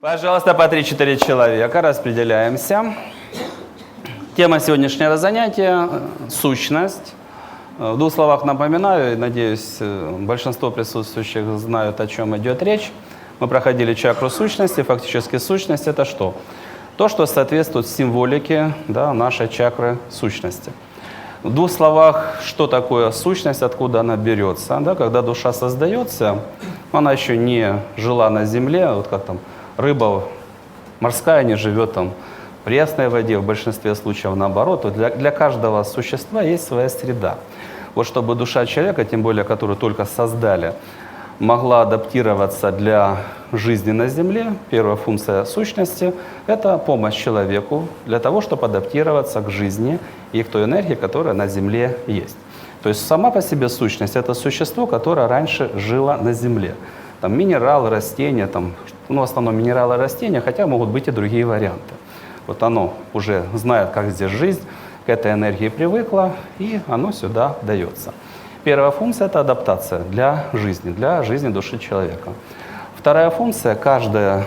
Пожалуйста, по 3-4 человека распределяемся. Тема сегодняшнего занятия – сущность. В двух словах напоминаю, и надеюсь, большинство присутствующих знают, о чем идет речь. Мы проходили чакру сущности. Фактически сущность – это что? То, что соответствует символике, да, нашей чакры сущности. В двух словах, что такое сущность, откуда она берется. Да? Когда душа создается, она еще не жила на земле, вот как там рыба морская не живет там в пресной воде, в большинстве случаев наоборот. Вот для каждого существа есть своя среда. Вот чтобы душа человека, тем более, которую только создали, могла адаптироваться для жизни на Земле, первая функция сущности – это помощь человеку для того, чтобы адаптироваться к жизни и к той энергии, которая на Земле есть. То есть сама по себе сущность – это существо, которое раньше жило на Земле. Там минералы, растения, там, в основном минералы и растения, хотя могут быть и другие варианты. Вот оно уже знает, как здесь жизнь, к этой энергии привыкло, и оно сюда дается. Первая функция – это адаптация для жизни души человека. Вторая функция – каждая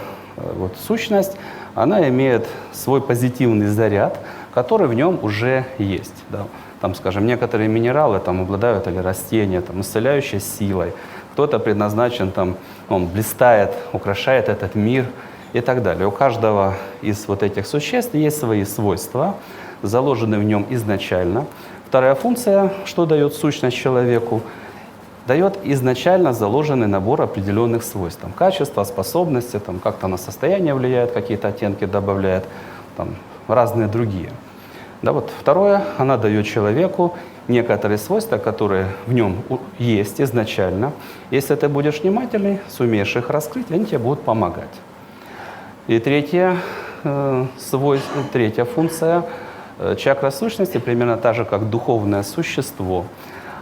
сущность, она имеет свой позитивный заряд, который в нем уже есть. Да. Там, скажем, некоторые минералы там, обладают, или растения, там, исцеляющей силой. Кто-то предназначен, там, он блистает, украшает этот мир и так далее. У каждого из вот этих существ есть свои свойства, заложенные в нем изначально. Вторая функция, что дает сущность человеку, дает изначально заложенный набор определенных свойств. Там, качества, способности, там, как-то на состояние влияет, какие-то оттенки добавляет, там, разные другие. Да, вот второе, она дает человеку некоторые свойства, которые в нем есть изначально. Если ты будешь внимательный, сумеешь их раскрыть, они тебе будут помогать. И третья функция чакра сущности, примерно так же, как духовное существо,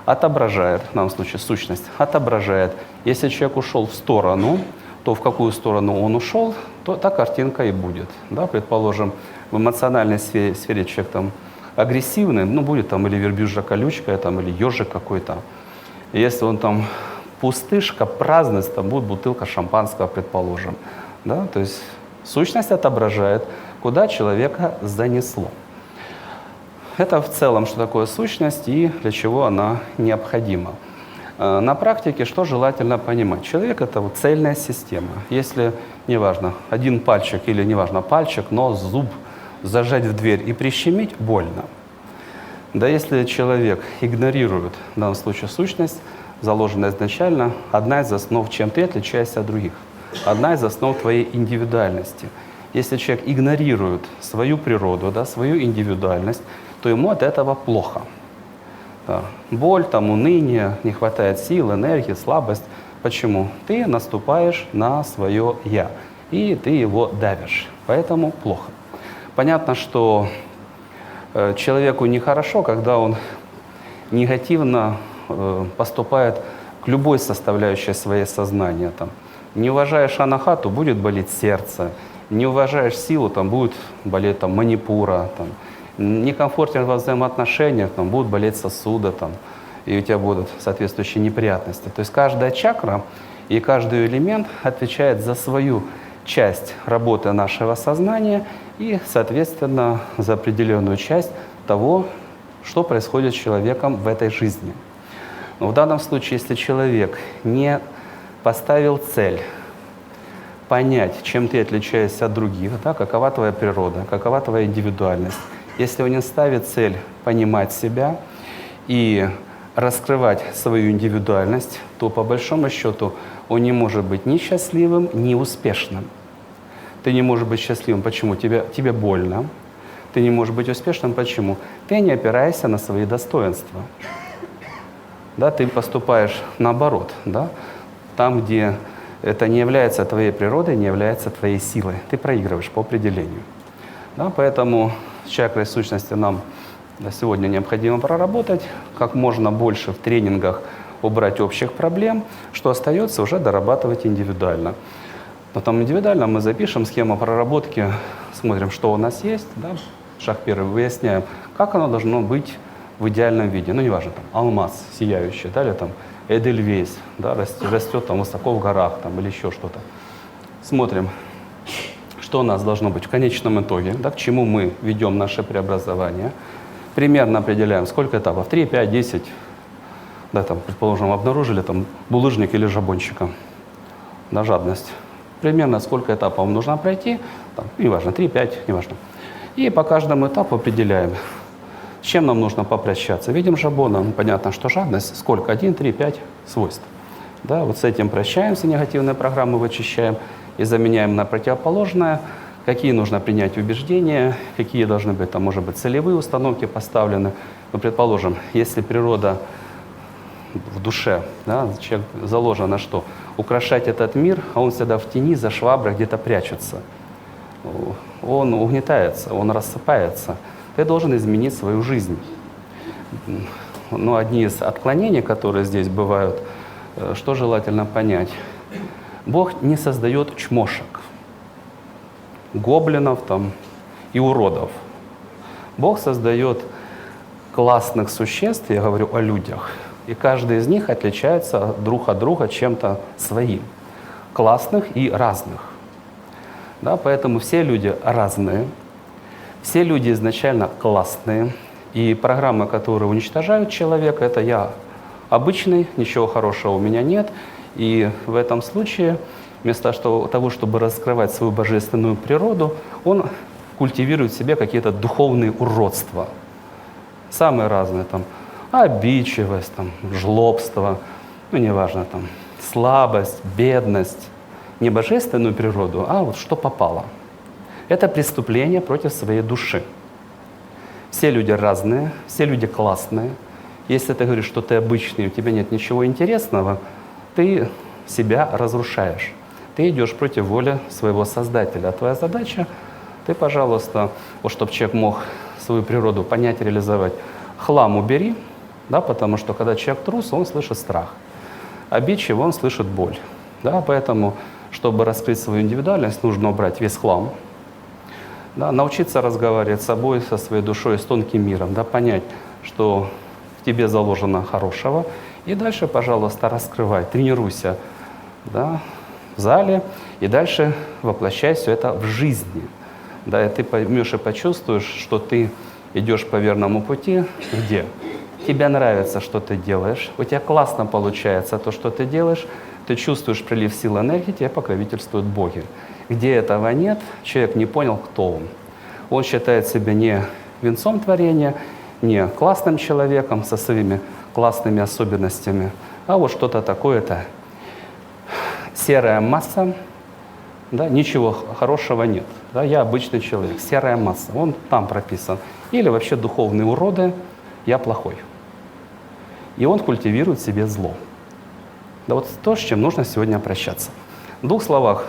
отображает, в данном случае сущность, отображает, если человек ушел в сторону, то в какую сторону он ушел, то та картинка и будет. Да, предположим, в эмоциональной сфере человек там агрессивный, ну, будет там или верблюжья колючка, там, или ежик какой-то. Если он там пустышка, праздность, там будет бутылка шампанского, предположим. Да, то есть сущность отображает, куда человека занесло. Это в целом, что такое сущность и для чего она необходима. На практике что желательно понимать? Человек – это вот цельная система. Если, неважно, один пальчик или, неважно, пальчик, нос, зуб зажать в дверь и прищемить – больно. Да если человек игнорирует, в данном случае, сущность, заложенная изначально, одна из основ, чем ты отличаешься от других, одна из основ твоей индивидуальности. Если человек игнорирует свою природу, да, свою индивидуальность, то ему от этого плохо. Да. Боль, там, уныние, не хватает сил, энергии, слабость. Почему? Ты наступаешь на свое «я», и ты его давишь. Поэтому плохо. Понятно, что человеку нехорошо, когда он негативно поступает к любой составляющей своей сознания. Там. Не уважаешь анахату, будет болеть сердце. Не уважаешь силу, там будет болеть там, манипура. Там. Некомфортен во взаимоотношениях, там, будут болеть сосуды, там, и у тебя будут соответствующие неприятности. То есть каждая чакра и каждый элемент отвечает за свою часть работы нашего сознания и, соответственно, за определенную часть того, что происходит с человеком в этой жизни. Но в данном случае, если человек не поставил цель понять, чем ты отличаешься от других, да, какова твоя природа, какова твоя индивидуальность, если он не ставит цель понимать себя и раскрывать свою индивидуальность, то по большому счету он не может быть ни счастливым, ни успешным. Ты не можешь быть счастливым. Почему? Тебе больно. Ты не можешь быть успешным. Почему? Ты не опираешься на свои достоинства. Да, ты поступаешь наоборот. Да? Там, где это не является твоей природой, не является твоей силой. Ты проигрываешь по определению. Да, поэтому с чакрой сущности нам сегодня необходимо проработать, как можно больше в тренингах убрать общих проблем, что остается уже дорабатывать индивидуально. Потом индивидуально мы запишем схему проработки, смотрим, что у нас есть. Да? Шаг первый, выясняем, как оно должно быть в идеальном виде. Ну, неважно, там, алмаз сияющий, да, или там эдельвейс, да, растет там высоко в горах там, или еще что-то. Смотрим, что у нас должно быть в конечном итоге, да, к чему мы ведем наше преобразование. Примерно определяем, сколько этапов, 3, 5, 10, да, там, предположим, обнаружили там булыжник или жабончика, на жадность. Примерно сколько этапов нужно пройти, там, неважно, 3, 5, неважно. И по каждому этапу определяем, с чем нам нужно попрощаться. Видим жабона, понятно, что жадность, сколько, 1, 3, 5 свойств. Да, вот с этим прощаемся, негативные программы вычищаем и заменяем на противоположное. Какие нужно принять убеждения, какие должны быть, там, может быть, целевые установки поставлены. Ну, предположим, если природа в душе, да, человек заложен на что? Украшать этот мир, а он всегда в тени, за шваброй где-то прячется. Он угнетается, он рассыпается. Ты должен изменить свою жизнь. Но одни из отклонений, которые здесь бывают, что желательно понять? Бог не создает чмошек, гоблинов там, и уродов. Бог создает классных существ, я говорю о людях, и каждый из них отличается друг от друга чем-то своим, классных и разных. Да, поэтому все люди разные, все люди изначально классные, и программы, которые уничтожают человека, это я обычный, ничего хорошего у меня нет, и в этом случае вместо того, чтобы раскрывать свою божественную природу, он культивирует в себе какие-то духовные уродства. Самые разные, там, обидчивость, там, жлобство, ну, неважно, там, слабость, бедность. Не божественную природу, а вот что попало. Это преступление против своей души. Все люди разные, все люди классные. Если ты говоришь, что ты обычный, у тебя нет ничего интересного, ты себя разрушаешь. Ты идешь против воли своего Создателя. А твоя задача, ты, пожалуйста, вот чтобы человек мог свою природу понять, реализовать, хлам убери, да, потому что когда человек трус, он слышит страх. Обидчив, он слышит боль. Да, поэтому, чтобы раскрыть свою индивидуальность, нужно убрать весь хлам, да, научиться разговаривать с собой, со своей душой, с тонким миром, да, понять, что в тебе заложено хорошего, и дальше, пожалуйста, раскрывай, тренируйся, да, в зале, и дальше воплощай все это в жизни. Да, и ты поймешь и почувствуешь, что ты идешь по верному пути, где тебе нравится, что ты делаешь, у тебя классно получается то, что ты делаешь, ты чувствуешь прилив сил энергии, тебе покровительствуют боги. Где этого нет, человек не понял, кто он. Он считает себя не венцом творения, не классным человеком со своими классными особенностями, а вот что-то такое-то серая масса, да, ничего хорошего нет. Да, я обычный человек, серая масса, он там прописан. Или вообще духовные уроды, я плохой. И он культивирует в себе зло. Да, вот то, с чем нужно сегодня прощаться. В двух словах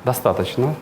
достаточно.